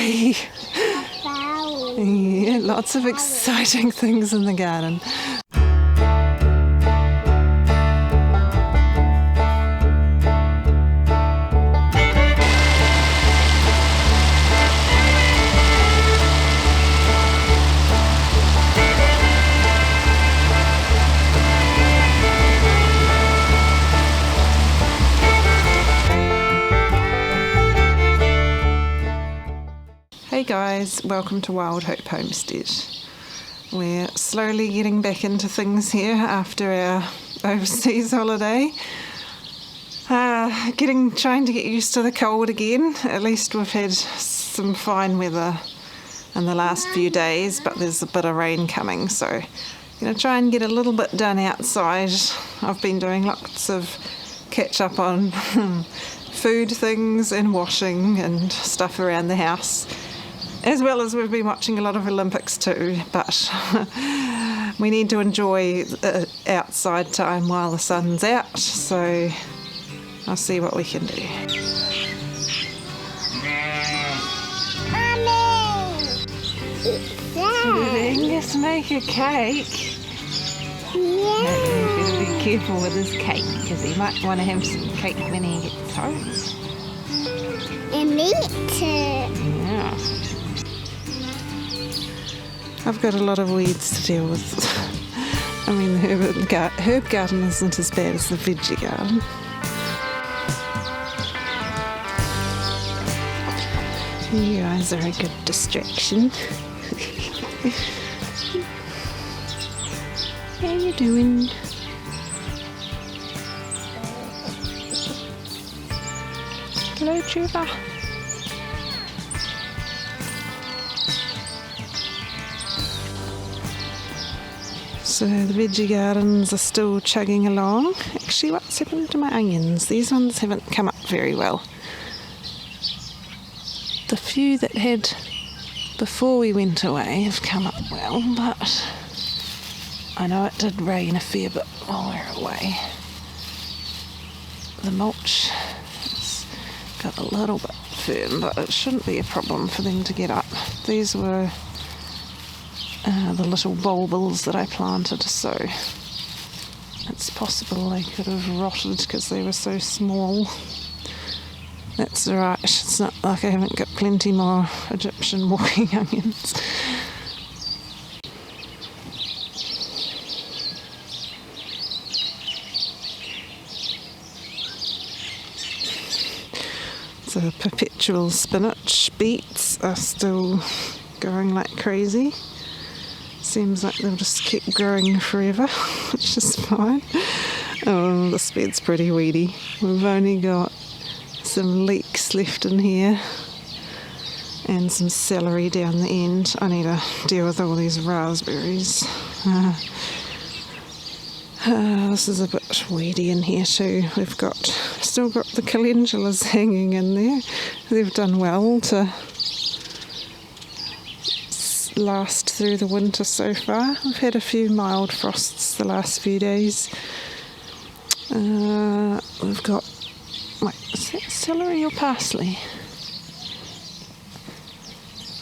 Yay! Yeah, lots of exciting things in the garden. Hey guys, welcome to Wild Hope Homestead. We're slowly getting back into things here after our overseas holiday. Trying to get used to the cold again. At least we've had some fine weather in the last few days, but there's a bit of rain coming, so I'm going to try and get a little bit done outside. I've been doing lots of catch up on food things and washing and stuff around the house. As well as we've been watching a lot of Olympics too, but we need to enjoy the outside time while the sun's out, so I'll see what we can do. Did Angus make a cake? Yeah. He's going to be careful with his cake because he might want to have some cake when he gets home. And me too. Yeah. I've got a lot of weeds to deal with. I mean, the herb garden isn't as bad as the veggie garden. You guys are a good distraction. How you doing? Hello, Trevor. So the veggie gardens are still chugging along. Actually, what's happened to my onions? These ones haven't come up very well. The few that had before we went away have come up well, but I know it did rain a fair bit while we were away. The mulch has got a little bit firm, but it shouldn't be a problem for them to get up. These were the little bulbils that I planted, so it's possible they could have rotted because they were so small. That's alright, it's not like I haven't got plenty more Egyptian walking onions. So perpetual spinach, beets are still going like crazy. Seems like they'll just keep growing forever, which is fine. Oh, this bed's pretty weedy. We've only got some leeks left in here and some celery down the end. I need to deal with all these raspberries. This is a bit weedy in here too. We've still got the calendulas hanging in there. They've done well to last through the winter so far. We've had a few mild frosts the last few days. We've got, is that celery or parsley?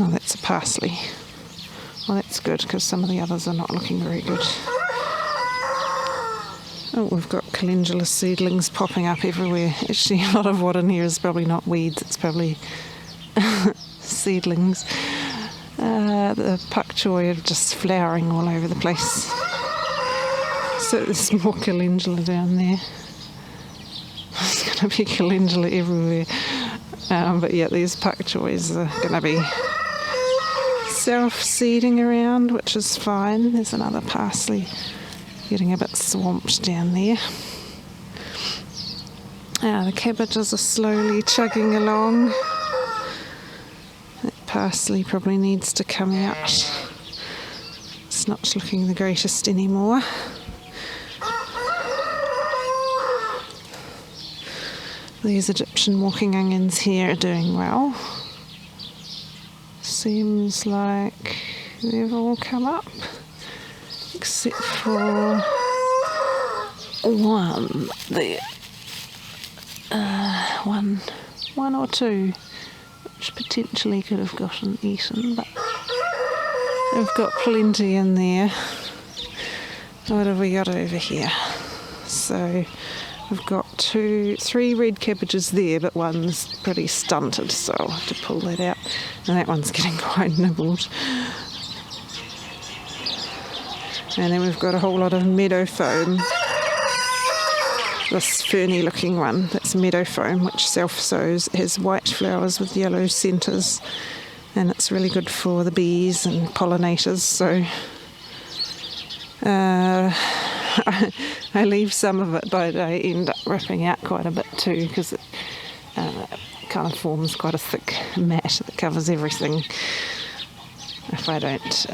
Oh, that's a parsley. Well, that's good because some of the others are not looking very good. Oh, we've got calendula seedlings popping up everywhere. Actually, a lot of what in here is probably not weeds, it's probably seedlings. The pak choi are just flowering all over the place. So there's more calendula down there. There's going to be calendula everywhere. But yeah, these pak choys are going to be self-seeding around, which is fine. There's another parsley getting a bit swamped down there. The cabbages are slowly chugging along. Parsley probably needs to come out. It's not looking the greatest anymore. These Egyptian walking onions here are doing well. Seems like they've all come up, except for one there. One or two. which potentially could have gotten eaten, but we've got plenty in there. What have we got over here? So we've got 3 red cabbages there, but one's pretty stunted, so I'll have to pull that out. And that one's getting quite nibbled. And then we've got a whole lot of meadow foam. This ferny looking one, that's meadow foam, which self-sows, has white flowers with yellow centres, and it's really good for the bees and pollinators. So I leave some of it, but I end up ripping out quite a bit too, because it kind of forms quite a thick mat that covers everything if I don't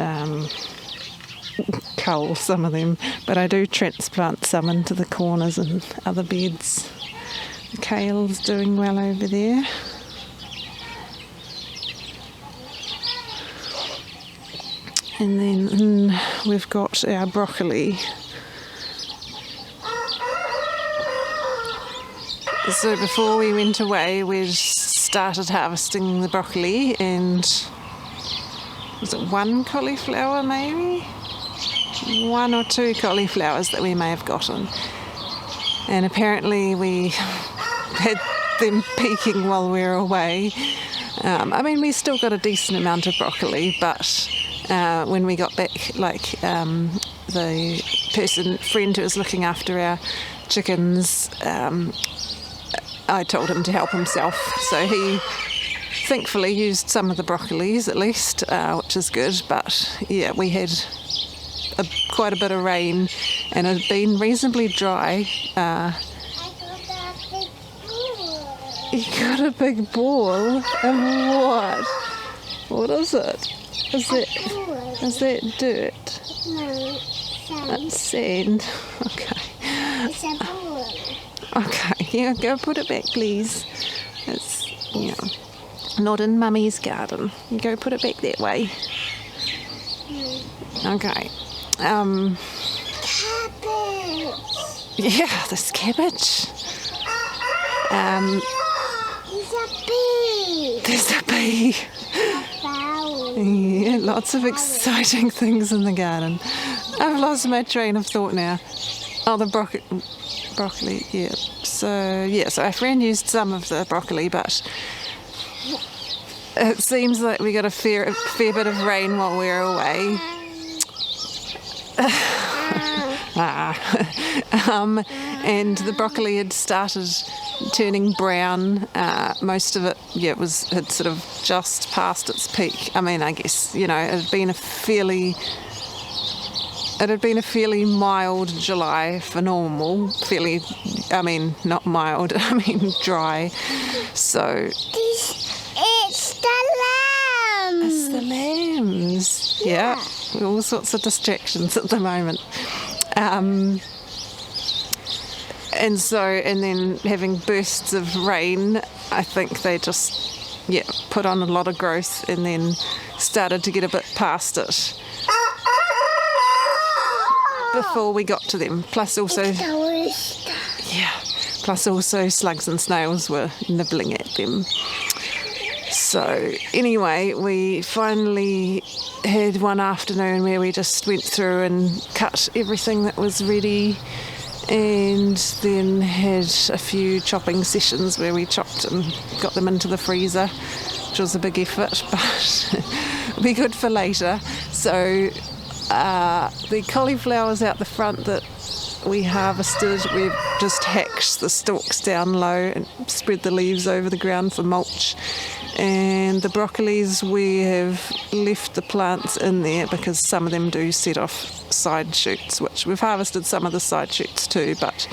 cull some of them. But I do transplant some into the corners and other beds. The kale's doing well over there. And then we've got our broccoli. So before we went away, we started harvesting the broccoli, and was it 1 cauliflower maybe? 1 or 2 cauliflowers that we may have gotten. And apparently we had them peaking while we were away. I mean, we still got a decent amount of broccoli, but when we got back, the friend who was looking after our chickens, I told him to help himself. So he thankfully used some of the broccolis at least, which is good. But yeah, we had quite a bit of rain, and it had been reasonably dry. You got a big ball of what? What is it? Is that dirt? No, sand. That's sand. Okay. It's a ball. Okay, yeah, go put it back, please. It's, not in Mummy's garden. You go put it back that way. Okay. Cabbage. Yeah, this cabbage. There's a bee. There's a bee. Flower. Yeah, lots of exciting things in the garden. I've lost my train of thought now. Oh, the broccoli, yeah. So our friend used some of the broccoli, but it seems like we got a fair bit of rain while we were away. And the broccoli had started turning brown. Most of it, had sort of just passed its peak. I mean, I guess it had been a fairly mild July for normal. Not mild. Dry. So It's the lamb. it's the lambs. Yeah, all sorts of distractions at the moment. And then having bursts of rain, I think they just, put on a lot of growth and then started to get a bit past it before we got to them. Plus also slugs and snails were nibbling at them. So anyway, we finally had one afternoon where we just went through and cut everything that was ready, and then had a few chopping sessions where we chopped and got them into the freezer, which was a big effort, but it'll be good for later. So the cauliflowers out the front that we harvested, we've just hacked the stalks down low and spread the leaves over the ground for mulch. And the broccolis, we have left the plants in there because some of them do set off side shoots, which we've harvested some of the side shoots too, but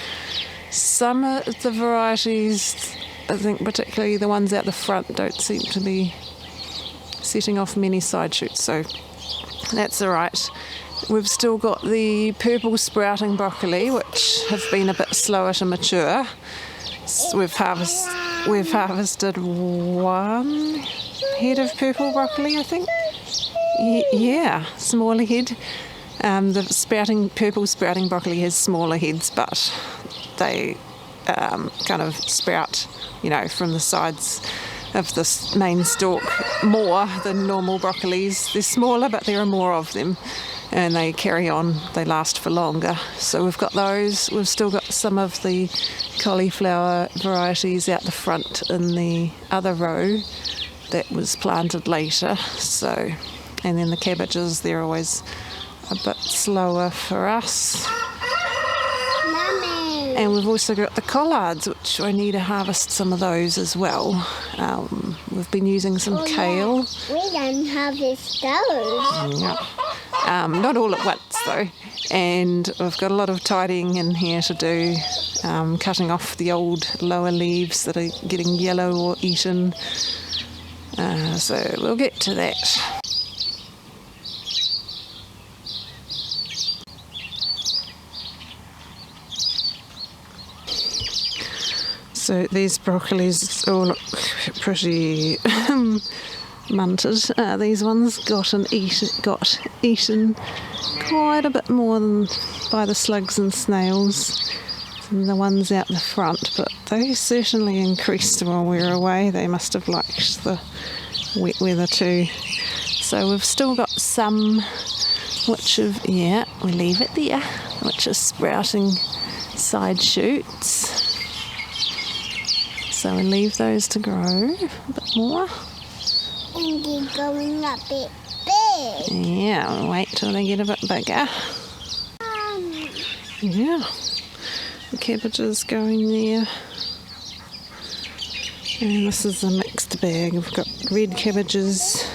some of the varieties, I think particularly the ones out the front, don't seem to be setting off many side shoots, so that's all right. We've still got the purple sprouting broccoli, which have been a bit slower to mature. So we've harvested 1 head of purple broccoli, I think. Yeah, smaller head. The purple sprouting broccoli has smaller heads, but they kind of sprout, from the sides of this main stalk more than normal broccolis. They're smaller, but there are more of them, and they carry on, they last for longer. So we've got those. We've still got some of the cauliflower varieties out the front in the other row that was planted later. So, and then the cabbages, they're always a bit slower for us. Mummy. And we've also got the collards, which I need to harvest some of those as well. We've been using some kale. We don't harvest those. Yeah. Not all at once though. And we've got a lot of tidying in here to do, cutting off the old lower leaves that are getting yellow or eaten. So we'll get to that. So these broccolis all look pretty munted. These ones got eaten quite a bit more than by the slugs and snails than the ones out the front, but they certainly increased while we were away. They must have liked the wet weather too. So we've still got some which have, yeah, we leave it there, which are sprouting side shoots. So we leave those to grow a bit more. And they're going a bit big. Yeah, we'll wait till they get a bit bigger. Yeah, the cabbages going there. And this is a mixed bag. We've got red cabbages,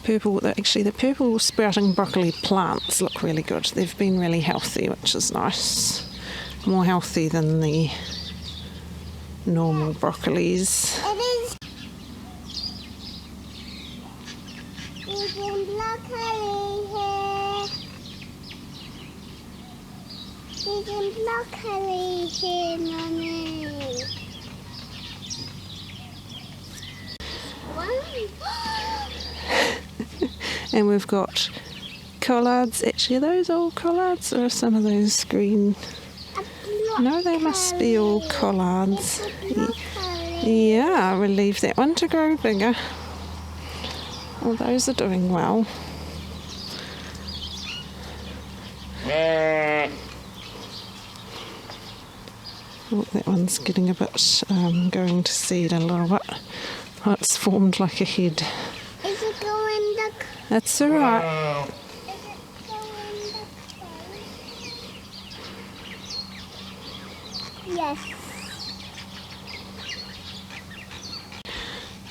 purple, actually the purple sprouting broccoli plants look really good. They've been really healthy, which is nice. More healthy than the normal broccolis. It is. There's a broccoli here. There's a broccoli here, Mummy. And we've got collards. Actually, are those all collards or are some of those green? No, they must be all collards. Yeah, we'll leave that one to grow bigger. Well, those are doing well. Oh, that one's getting a bit, going to seed a little bit. Oh, it's formed like a head. Is it going the... That's all right. Is it going the... Yes.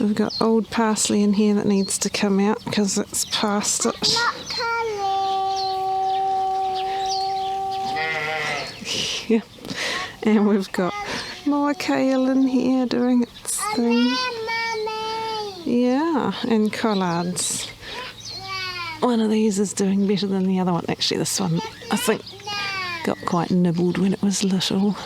We've got old parsley in here that needs to come out because it's past it. Broccoli. Yeah. And we've got more kale in here doing its thing. Yeah, and collards. One of these is doing better than the other one. Actually, this one, I think, got quite nibbled when it was little.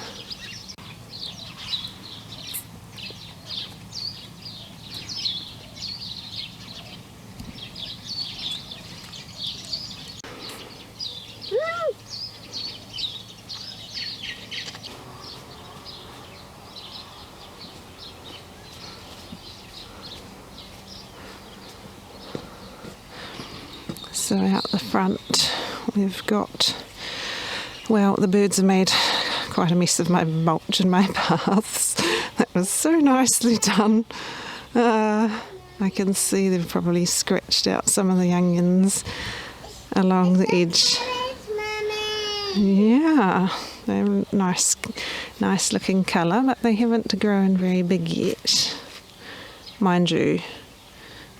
So out the front we've got, well, the birds have made quite a mess of my mulch and my paths. That was so nicely done. I can see they've probably scratched out some of the onions along the edge. Yeah, they're nice looking colour, but they haven't grown very big yet. Mind you,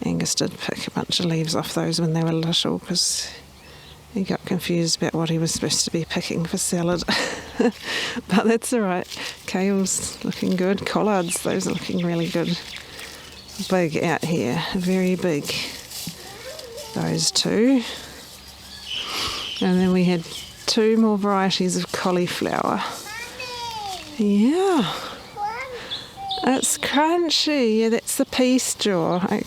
Angus did pick a bunch of leaves off those when they were little because he got confused about what he was supposed to be picking for salad. But that's alright. Kale's looking good. Collards, those are looking really good. Big out here, very big. Those two. And then we had 2 more varieties of cauliflower. Yeah. It's crunchy. Yeah, that's the pea straw. I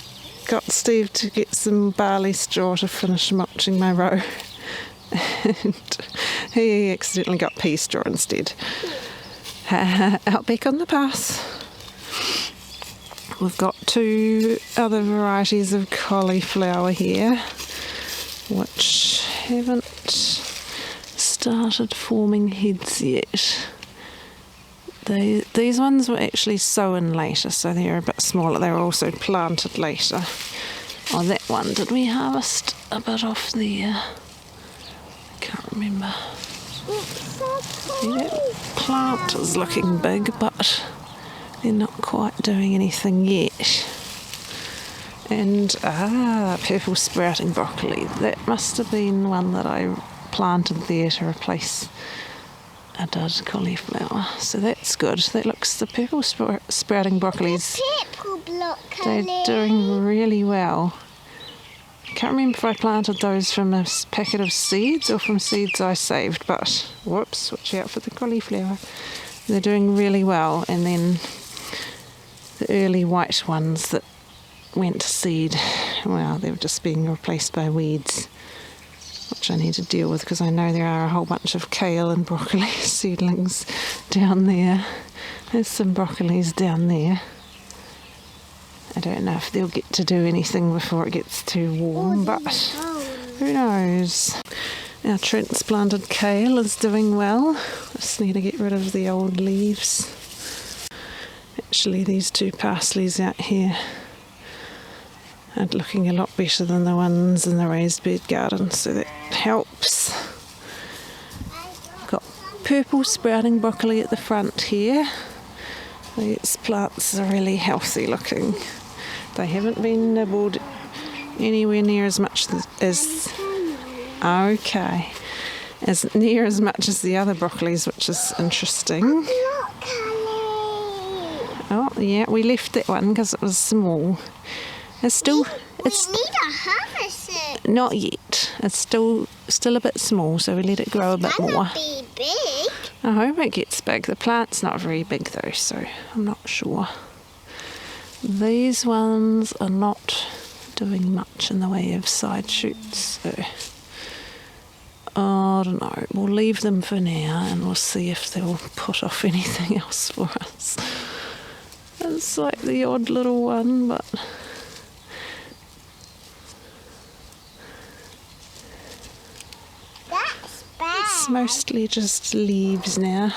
got Steve to get some barley straw to finish mulching my row. And he accidentally got pea straw instead. Out back on the path. We've got 2 other varieties of cauliflower here, which haven't started forming heads yet. These ones were actually sown later, so they're a bit smaller. They were also planted later. Oh, that one, did we harvest a bit off there? I can't remember. See, that plant is looking big, but they're not quite doing anything yet. And, purple sprouting broccoli. That must have been one that I planted there to replace a dud cauliflower. So that's good. That looks, the purple sprouting broccolis, they're doing really well. I can't remember if I planted those from a packet of seeds or from seeds I saved, but whoops, watch out for the cauliflower. They're doing really well. And then the early white ones that went to seed, well, they were just being replaced by weeds, which I need to deal with because I know there are a whole bunch of kale and broccoli seedlings down there. There's some broccolis down there. I don't know if they'll get to do anything before it gets too warm, but who knows. Our transplanted kale is doing well. Just need to get rid of the old leaves. Actually, these 2 parsleys out here are looking a lot better than the ones in the raised bed garden, so that helps. Got purple sprouting broccoli at the front here. These plants are really healthy looking. They haven't been nibbled anywhere near as much as near as much as the other broccolis, which is interesting. Oh yeah, we left that one because it was small. It's We need to harvest it. not yet. It's still a bit small, so we let it grow a bit more. Might be big. I hope it gets big. The plant's not very big though, so I'm not sure. These ones are not doing much in the way of side shoots, so I don't know. We'll leave them for now and we'll see if they'll put off anything else for us. It's like the odd little one, but That's bad. it's mostly just leaves now.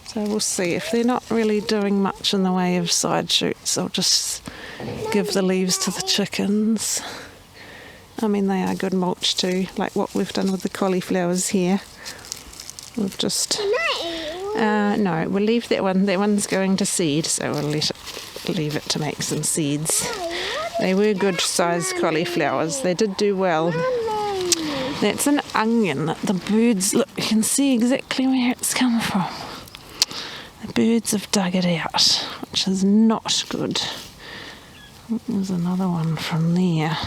So we'll see. If they're not really doing much in the way of side shoots, I'll just give the leaves to the chickens. I mean, they are good mulch too, like what we've done with the cauliflowers here. We've just... no, we'll leave that one. That one's going to seed, so we'll leave it to make some seeds. They were good sized cauliflowers. They did do well. That's an onion. The birds, look, you can see exactly where it's come from. The birds have dug it out, which is not good. There's another one from there.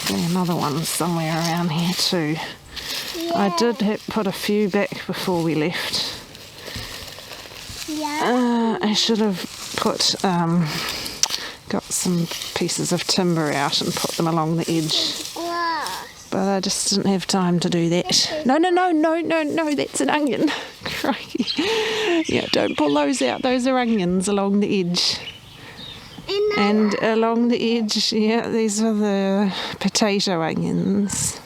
There's another one somewhere around here too. Yeah. I did put a few back before we left. Yeah. I should have put got some pieces of timber out and put them along the edge. But I just didn't have time to do that. No, that's an onion. Crikey. Yeah, don't pull those out. Those are onions along the edge. And along the edge, yeah, these are the potato onions.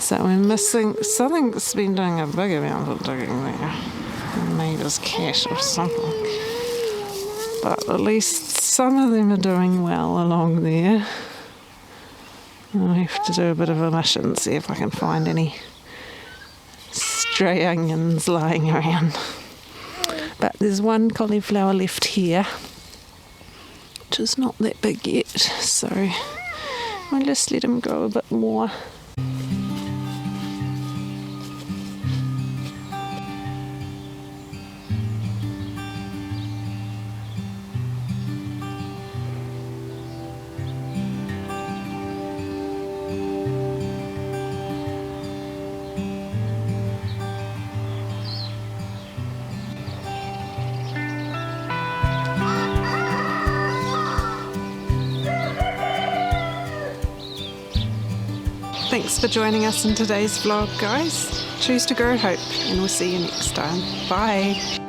So we're missing, something's been doing a big amount of digging there. The neighbour's cat or something. But at least some of them are doing well along there. I have to do a bit of a mission, see if I can find any stray onions lying around. But there's one cauliflower left here, which is not that big yet, so I'll just let him grow a bit more. Thanks for joining us in today's vlog, guys. Choose to grow hope, and we'll see you next time. Bye.